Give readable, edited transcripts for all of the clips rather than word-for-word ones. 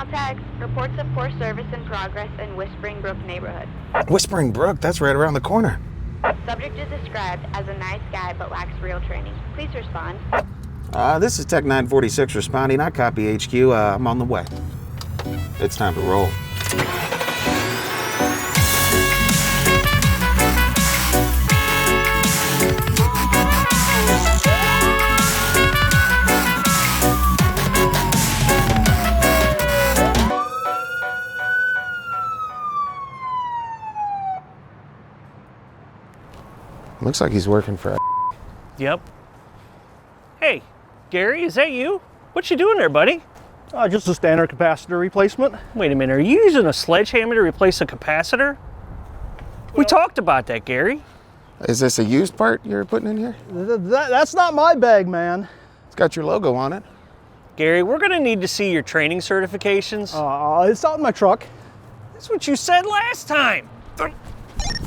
TECHS, reports of poor service in progress in Whispering Brook neighborhood. Whispering Brook, that's right around the corner. Subject is described as a nice guy but lacks real training. Please respond. This is Tech 946 responding. I copy HQ. I'm on the way. It's time to roll. Looks like he's working for. Yep. Hey, Gary, is that you? What you doing there, buddy? Just a standard capacitor replacement. Wait a minute, are you using a sledgehammer to replace a capacitor? We talked about that, Gary. Is this a used part you're putting in here? That's not my bag, man. It's got your logo on it. Gary, we're gonna need to see your training certifications. It's out in my truck. That's what you said last time.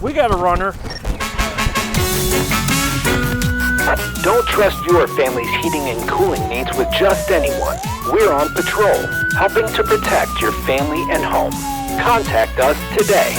We got a runner. Don't trust your family's heating and cooling needs with just anyone. We're on patrol, helping to protect your family and home. Contact us today.